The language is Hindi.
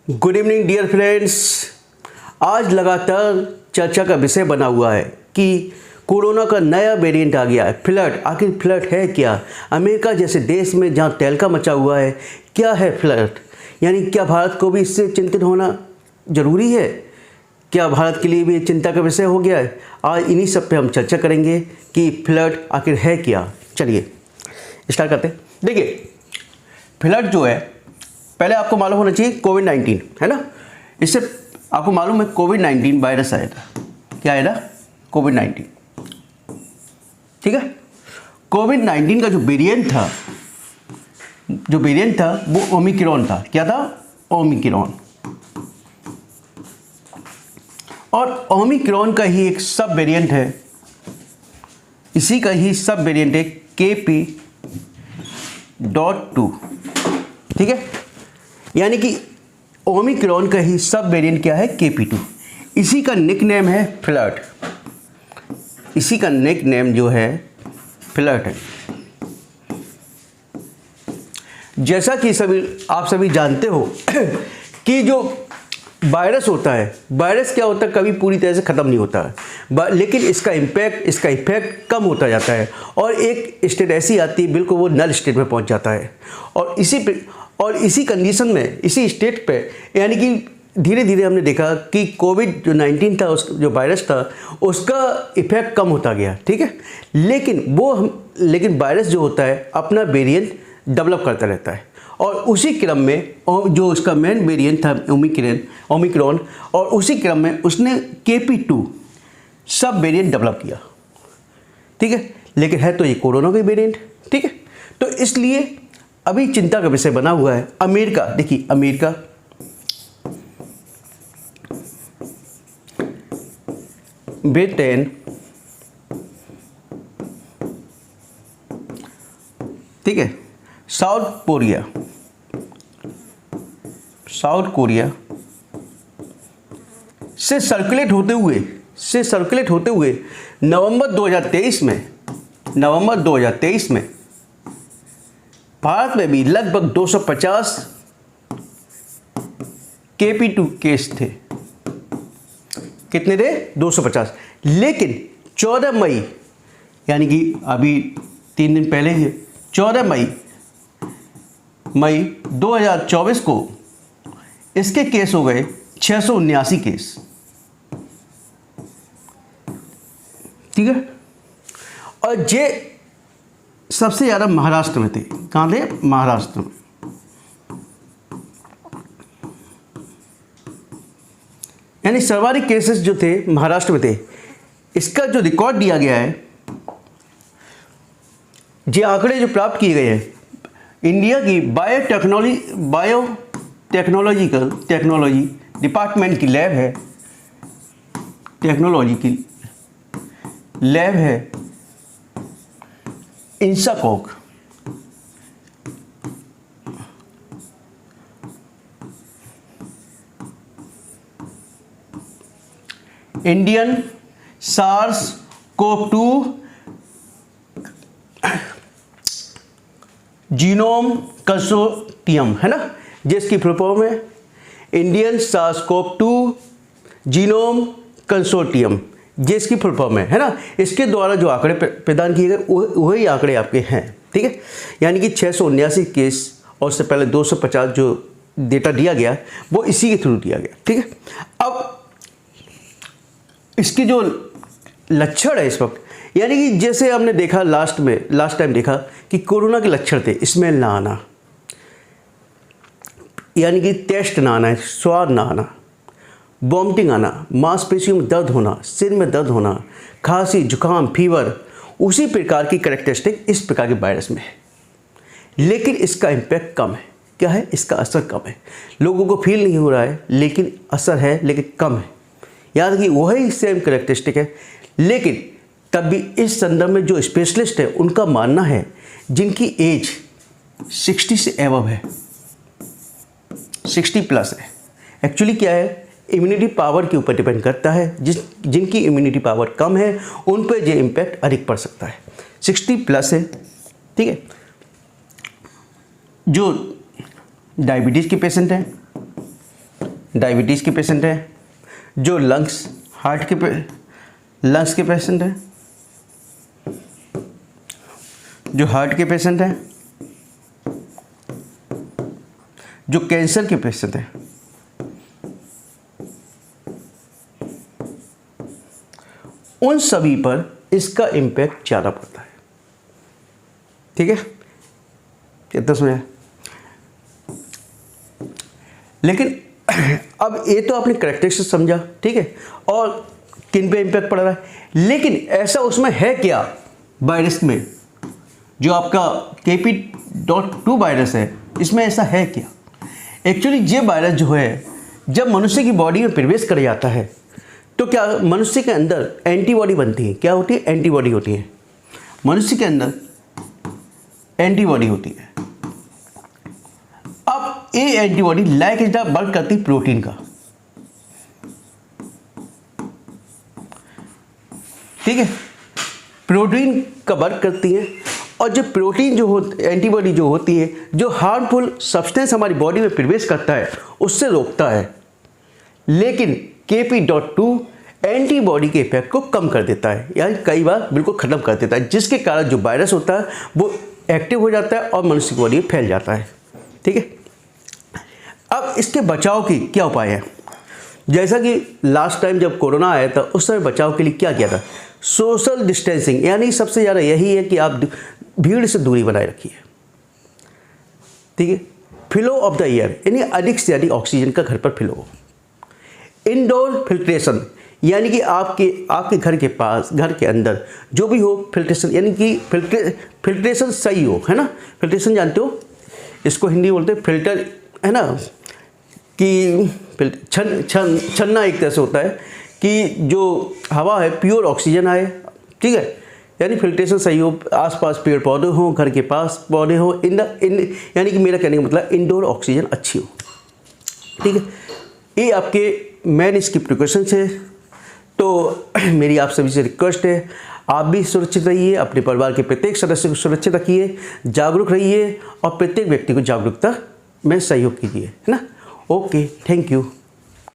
Good evening dear friends. आज लगातार चर्चा का विषय बना हुआ है कि कोरोना का नया वेरिएंट आ गया है, फ्लड। आखिर फ्लड है क्या? अमेरिका जैसे देश में जहां तहलका मचा हुआ है, क्या है फ्लड? यानी क्या भारत को भी इससे चिंतित होना ज़रूरी है? क्या भारत के लिए भी चिंता का विषय हो गया है? आज इन्हीं सब पे हम चर्चा करेंगे कि फ्लड आखिर है क्या। चलिए स्टार्ट करते हैं। देखिए, फ्लड जो है, पहले आपको मालूम होना चाहिए कोविड-19 है ना। इससे आपको मालूम है कोविड-19 वायरस आया था। क्या आया था? कोविड-19। ठीक है। कोविड-19 का जो वेरिएंट था वो ओमिक्रॉन था। क्या था? ओमिक्रॉन। और ओमिक्रॉन का ही एक सब वेरिएंट है, इसी का ही सब वेरिएंट है KP.2। ठीक है। यानी कि ओमिक्रॉन का ही सब वेरिएंट क्या है? KP.2। इसी का निकनेम है फ्लड। इसी का निकनेम जो है फ्लड है। जैसा कि आप सभी जानते हो कि जो वायरस होता है, वायरस क्या होता है, कभी पूरी तरह से ख़त्म नहीं होता है, लेकिन इसका इफेक्ट कम होता जाता है और एक स्टेट ऐसी आती है बिल्कुल वो नल स्टेट में पहुंच जाता है। और इसी कंडीशन में, इसी स्टेट पे, यानी कि धीरे धीरे हमने देखा कि कोविड जो 19 था, जो वायरस था, उसका इफेक्ट कम होता गया। ठीक है। लेकिन वायरस जो होता है अपना वेरिएंट डेवलप करता रहता है और उसी क्रम में जो उसका मेन वेरिएंट था ओमिक्रॉन, और उसी क्रम में उसने KP.2 सब वेरिएंट डेवलप किया। ठीक है। लेकिन है तो ये कोरोना का वेरिएंट। ठीक है। तो इसलिए अभी चिंता का विषय बना हुआ है अमेरिका। देखिए, अमेरिका, ब्रिटेन, ठीक है, साउथ कोरिया से सर्कुलेट होते हुए नवंबर 2023 में भारत में भी लगभग 250 KP.2 केस थे। कितने थे? 250। लेकिन 14 मई, यानी कि अभी 3 दिन पहले ही, 14 मई 2024 को इसके केस हो गए 679 केस। ठीक है। और ये सबसे ज़्यादा महाराष्ट्र में थे। कहाँ थे? महाराष्ट्र में। यानी सर्वाधिक केसेस जो थे महाराष्ट्र में थे। इसका जो रिकॉर्ड दिया गया है, ये आंकड़े जो प्राप्त किए गए हैं, इंडिया की बायोटेक्नोलॉजी डिपार्टमेंट की लैब है, टेक्नोलॉजी की लैब है इंसाकॉक। इंडियन SARS-CoV-2 जीनोम कंसोर्टियम है ना, जिसकी फुल फॉर्म है इंडियन SARS-CoV-2 जीनोम कंसोर्टियम, जिसकी फुल फॉर्म है ना। इसके द्वारा जो आंकड़े प्रदान किए गए वही आंकड़े आपके हैं। ठीक है। यानी कि 679 केस और उससे पहले 250 जो डेटा दिया गया वो इसी के थ्रू दिया गया। ठीक है। अब इसकी जो लक्षण है इस वक्त, यानी कि जैसे हमने देखा लास्ट टाइम देखा कि कोरोना के लक्षण थे स्मेल ना आना, यानी कि टेस्ट ना आना, स्वाद ना आना, वॉमिटिंग आना, मांसपेशियों में दर्द होना, सिर में दर्द होना, खांसी, जुकाम, फीवर, उसी प्रकार की कैरेक्टरिस्टिक इस प्रकार के वायरस में है। लेकिन इसका इम्पैक्ट कम है। क्या है? इसका असर कम है। लोगों को फील नहीं हो रहा है, लेकिन असर है, लेकिन कम है। याद रखिए, वही सेम कैरेक्टरिस्टिक है। लेकिन तब भी इस संदर्भ में जो स्पेशलिस्ट है उनका मानना है, जिनकी एज 60 से एबव है, 60 प्लस है। एक्चुअली क्या है, इम्यूनिटी पावर के ऊपर डिपेंड करता है। जिनकी इम्यूनिटी पावर कम है उन पर ये इम्पैक्ट अधिक पड़ सकता है। 60 प्लस है। ठीक है। जो डायबिटीज़ के पेशेंट हैं, डायबिटीज़ के पेशेंट हैं, जो लंग्स के पेशेंट हैं, जो हार्ट के पेशेंट हैं, जो कैंसर के पेशेंट हैं, उन सभी पर इसका इम्पैक्ट ज़्यादा पड़ता है। ठीक है, कितना समझा? लेकिन अब ये तो आपने कैरेक्टरिस्टिक्स समझा, ठीक है, और किन पे इम्पैक्ट पड़ रहा है। लेकिन ऐसा उसमें है क्या वायरस में, जो आपका KP.2 वायरस है, इसमें ऐसा है क्या? एक्चुअली ये वायरस जो है जब मनुष्य की बॉडी में प्रवेश कर जाता है तो क्या मनुष्य के अंदर एंटीबॉडी बनती है। क्या होती है? एंटीबॉडी होती है। मनुष्य के अंदर एंटीबॉडी होती है। अब ये antibody like is the work करती प्रोटीन का, ठीक है, प्रोटीन का वर्क करती है। और जो प्रोटीन जो एंटीबॉडी जो होती है, जो हार्मफुल सब्सटेंस हमारी बॉडी में प्रवेश करता है उससे रोकता है। लेकिन KP.2 एंटीबॉडी के इफेक्ट को कम कर देता है, यानी कई बार बिल्कुल ख़त्म कर देता है, जिसके कारण जो वायरस होता है वो एक्टिव हो जाता है और मनुष्य की बॉडी में फैल जाता है। ठीक है, अब इसके बचाव की क्या उपाय है? जैसा कि लास्ट टाइम जब कोरोना आया था उस समय बचाव के लिए क्या किया था? सोशल डिस्टेंसिंग, यानी सबसे ज़्यादा यही है कि आप भीड़ से दूरी बनाए रखिए। ठीक है, फ्लो ऑफ द एयर, यानी अधिक से अधिक ऑक्सीजन का घर पर फ्लो हो। इंडोर फिल्ट्रेशन, यानी कि आपके घर के पास, घर के अंदर जो भी हो फिल्ट्रेशन, यानी कि फिल्ट्रेशन सही हो, है ना। फिल्ट्रेशन जानते हो, इसको हिंदी बोलते हैं फिल्टर, है ना, कि छन्ना एक तरह से होता है कि जो हवा है प्योर ऑक्सीजन आए। ठीक है, यानी फिल्ट्रेशन सही हो, आसपास पेड़ पौधे हों, घर के पास पौधे हों, यानी कि मेरा कहने का मतलब इंडोर ऑक्सीजन अच्छी हो। ठीक है, ये आपके मेन इसकी प्रिकॉशंस है। तो मेरी आप सभी से रिक्वेस्ट है, आप भी सुरक्षित रहिए, अपने परिवार के प्रत्येक सदस्य को सुरक्षित रखिए, जागरूक रहिए और प्रत्येक व्यक्ति को जागरूकता में सहयोग कीजिए, है ना। Okay, thank you.